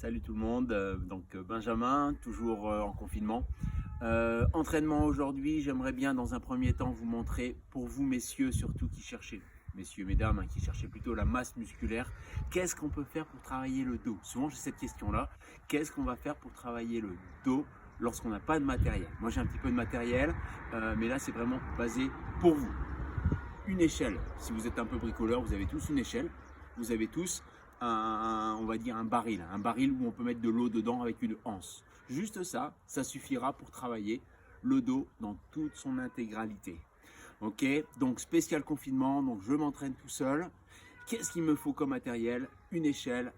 Salut tout le monde, Benjamin, toujours en confinement. Entraînement aujourd'hui, j'aimerais bien dans un premier temps vous montrer, pour vous messieurs surtout qui cherchez, messieurs, mesdames, qui cherchez plutôt la masse musculaire, qu'est-ce qu'on peut faire pour travailler le dos? Souvent j'ai cette question-là, qu'est-ce qu'on va faire pour travailler le dos lorsqu'on n'a pas de matériel? Moi j'ai un petit peu de matériel, mais là c'est vraiment basé pour vous. Une échelle, si vous êtes un peu bricoleur, vous avez tous une échelle, vous avez tous on va dire un baril où on peut mettre de l'eau dedans avec une anse. Juste ça, ça suffira pour travailler le dos dans toute son intégralité. Ok, donc spécial confinement, donc je m'entraîne tout seul. Qu'est-ce qu'il me faut comme matériel? Une échelle,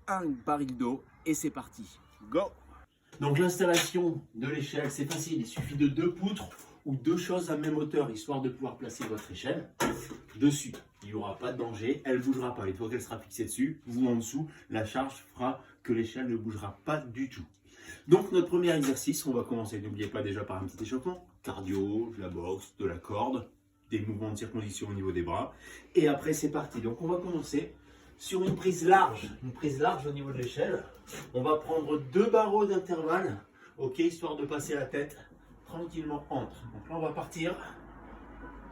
un baril d'eau et c'est parti. Go! Donc l'installation de l'échelle, c'est facile, il suffit de 2 poutres ou 2 choses à même hauteur, histoire de pouvoir placer votre échelle dessus. Il n'y aura pas de danger, elle ne bougera pas. Une fois qu'elle sera fixée dessus, vous en dessous, la charge fera que l'échelle ne bougera pas du tout. Donc notre premier exercice, on va commencer, n'oubliez pas déjà par un petit échauffement, cardio, de la boxe, de la corde, des mouvements de circonvolution au niveau des bras. Et après c'est parti. Donc on va commencer sur une prise large au niveau de l'échelle. On va prendre 2 barreaux d'intervalle, ok, histoire de passer la tête tranquillement entre. Donc là on va partir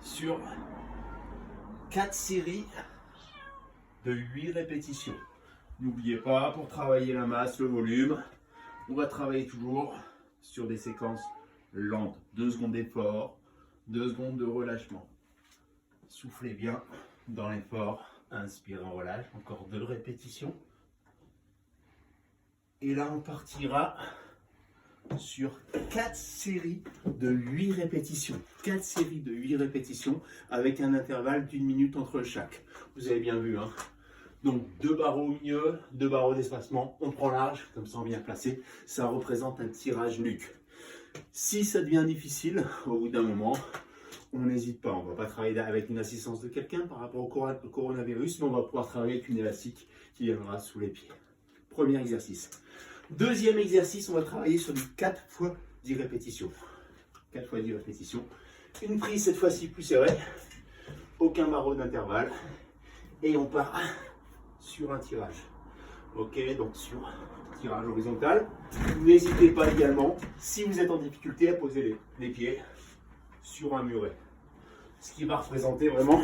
sur 4 séries de 8 répétitions. N'oubliez pas, pour travailler la masse, le volume, on va travailler toujours sur des séquences lentes. 2 secondes d'effort, 2 secondes de relâchement. Soufflez bien dans l'effort. Inspirez, on relâche. Encore 2 répétitions. Et là, on partira sur 4 séries de 8 répétitions. 4 séries de 8 répétitions avec un intervalle d'1 minute entre chaque. Vous avez bien vu, hein? Donc 2 barreaux au milieu, 2 barreaux d'espacement. On prend large, comme ça on vient placer. Ça représente un tirage nuque. Si ça devient difficile, au bout d'un moment, on n'hésite pas. On ne va pas travailler avec une assistance de quelqu'un par rapport au coronavirus, mais on va pouvoir travailler avec une élastique qui viendra sous les pieds. Premier exercice. Deuxième exercice, on va travailler sur du 4 fois 10 répétitions. 4 fois 10 répétitions. Une prise cette fois-ci plus serrée. Aucun barreau d'intervalle. Et on part sur un tirage. Ok, donc sur tirage horizontal. N'hésitez pas également, si vous êtes en difficulté, à poser les pieds sur un muret. Ce qui va représenter vraiment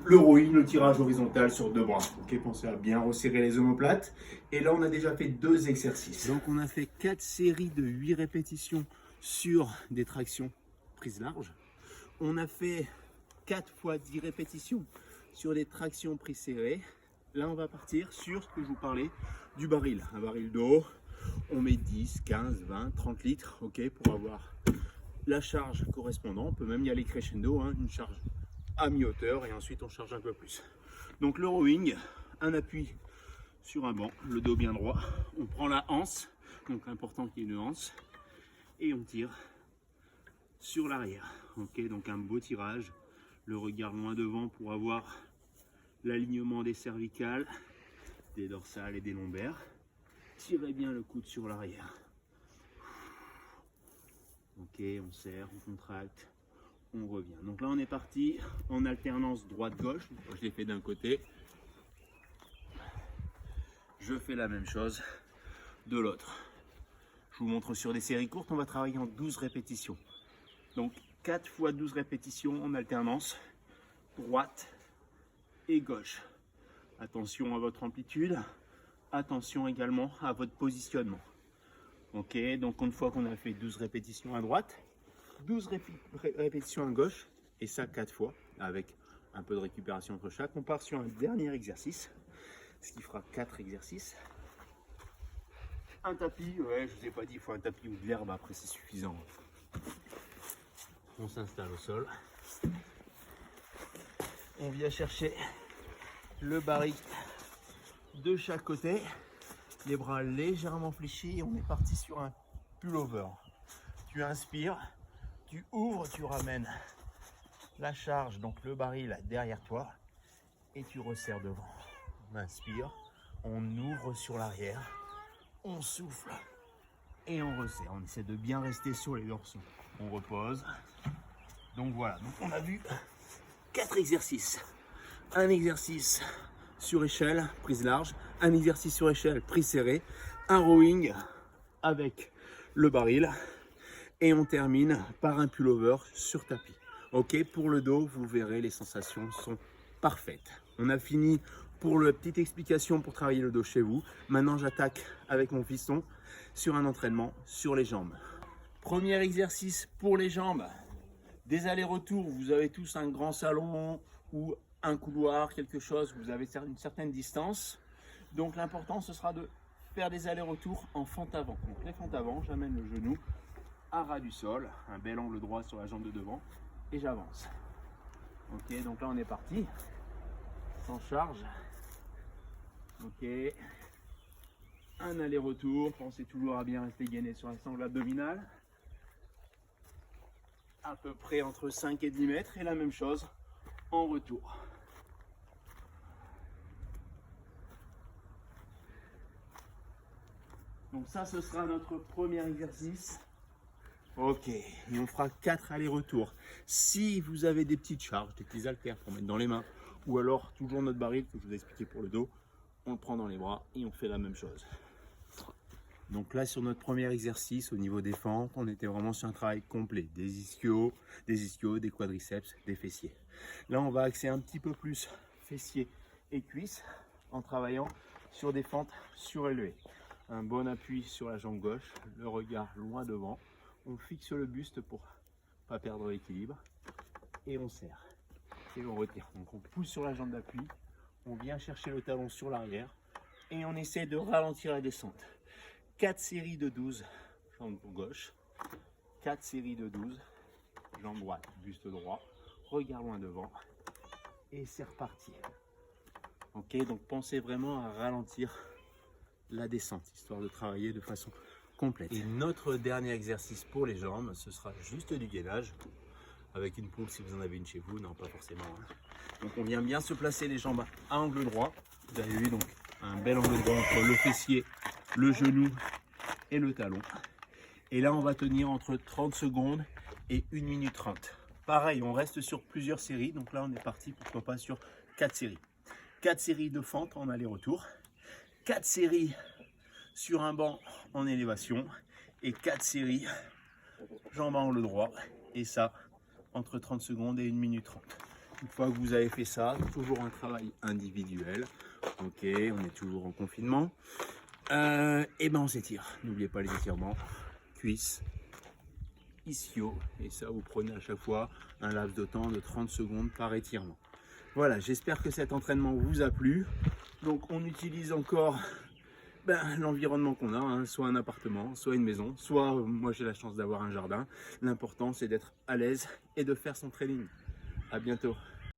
le rowing, le tirage horizontal sur 2 bras. Ok, pensez à bien resserrer les omoplates. Et là, on a déjà fait 2 exercices. Donc, on a fait 4 séries de 8 répétitions sur des tractions prises larges. On a fait 4 fois 10 répétitions sur des tractions prises serrées. Là, on va partir sur ce que je vous parlais du baril. Un baril d'eau. On met 10, 15, 20, 30 litres, ok, pour avoir la charge correspondante. On peut même y aller crescendo, hein, une charge à mi-hauteur et ensuite on charge un peu plus. Donc le rowing, un appui sur un banc, le dos bien droit. On prend la anse, donc important qu'il y ait une anse, et on tire sur l'arrière. Ok, donc un beau tirage, le regard loin devant pour avoir l'alignement des cervicales, des dorsales et des lombaires. Tirez bien le coude sur l'arrière. Ok, on serre, on contracte, on revient. Donc là, on est parti en alternance droite-gauche. Je l'ai fait d'un côté. Je fais la même chose de l'autre. Je vous montre sur des séries courtes, on va travailler en 12 répétitions. Donc 4 fois 12 répétitions en alternance, droite et gauche. Attention à votre amplitude, attention également à votre positionnement. Ok, donc une fois qu'on a fait 12 répétitions à droite, 12 répétitions à gauche, et ça 4 fois, avec un peu de récupération entre chaque, on part sur un dernier exercice, ce qui fera 4 exercices. Un tapis, ouais, je ne vous ai pas dit, il faut un tapis ou de l'herbe, après c'est suffisant. On s'installe au sol. On vient chercher le baril de chaque côté. Les bras légèrement fléchis. On est parti sur un pullover. Tu inspires, tu ouvres, tu ramènes la charge, donc le baril derrière toi, et tu resserres devant. On inspire, on ouvre sur l'arrière, on souffle et on resserre. On essaie de bien rester sur les dorsaux. On repose. Donc voilà, donc on a vu 4 exercices. Un exercice sur échelle, prise large, un exercice sur échelle, prise serrée, un rowing avec le baril et on termine par un pullover sur tapis. Ok, pour le dos, vous verrez, les sensations sont parfaites. On a fini pour la petite explication pour travailler le dos chez vous. Maintenant, j'attaque avec mon piston sur un entraînement sur les jambes. Premier exercice pour les jambes. Des allers-retours, vous avez tous un grand salon ou un couloir, quelque chose, vous avez une certaine distance. Donc l'important, ce sera de faire des allers-retours en fente avant. Donc les fentes avant, j'amène le genou à ras du sol, un bel angle droit sur la jambe de devant et j'avance. Ok, donc là on est parti, sans charge. Ok, un aller-retour, pensez toujours à bien rester gainé sur la sangle abdominale. À peu près entre 5 et 10 mètres et la même chose en retour. Donc ça, ce sera notre premier exercice. Ok, et on fera 4 allers-retours. Si vous avez des petites charges, des petits haltères pour mettre dans les mains, ou alors toujours notre baril que je vous ai expliqué pour le dos, on le prend dans les bras et on fait la même chose. Donc là, sur notre premier exercice, au niveau des fentes, on était vraiment sur un travail complet. Des ischios, des quadriceps, des fessiers. Là, on va axer un petit peu plus fessiers et cuisses en travaillant sur des fentes surélevées. Un bon appui sur la jambe gauche, le regard loin devant. On fixe le buste pour ne pas perdre l'équilibre. Et on serre. Et on retire. Donc on pousse sur la jambe d'appui. On vient chercher le talon sur l'arrière. Et on essaie de ralentir la descente. 4 séries de 12, jambe gauche. 4 séries de 12, jambe droite, buste droit. Regard loin devant. Et c'est reparti. Ok, donc pensez vraiment à ralentir la descente, histoire de travailler de façon complète. Et notre dernier exercice pour les jambes, ce sera juste du gainage, avec une poule si vous en avez une chez vous, non pas forcément. Hein. Donc on vient bien se placer les jambes à angle droit. Vous avez vu donc un bel angle droit entre le fessier, le genou et le talon. Et là on va tenir entre 30 secondes et 1 minute 30. Pareil, on reste sur plusieurs séries, donc là on est parti pourquoi pas sur 4 séries. 4 séries de fentes en aller-retour. 4 séries sur un banc en élévation et 4 séries jambes à angle droit et ça entre 30 secondes et 1 minute 30. Une fois que vous avez fait ça, toujours un travail individuel. Ok, on est toujours en confinement. Et ben on s'étire. N'oubliez pas les étirements, cuisses, ischio et ça vous prenez à chaque fois un laps de temps de 30 secondes par étirement. Voilà, j'espère que cet entraînement vous a plu. Donc on utilise encore l'environnement qu'on a, hein, soit un appartement, soit une maison, soit moi j'ai la chance d'avoir un jardin. L'important c'est d'être à l'aise et de faire son training. À bientôt.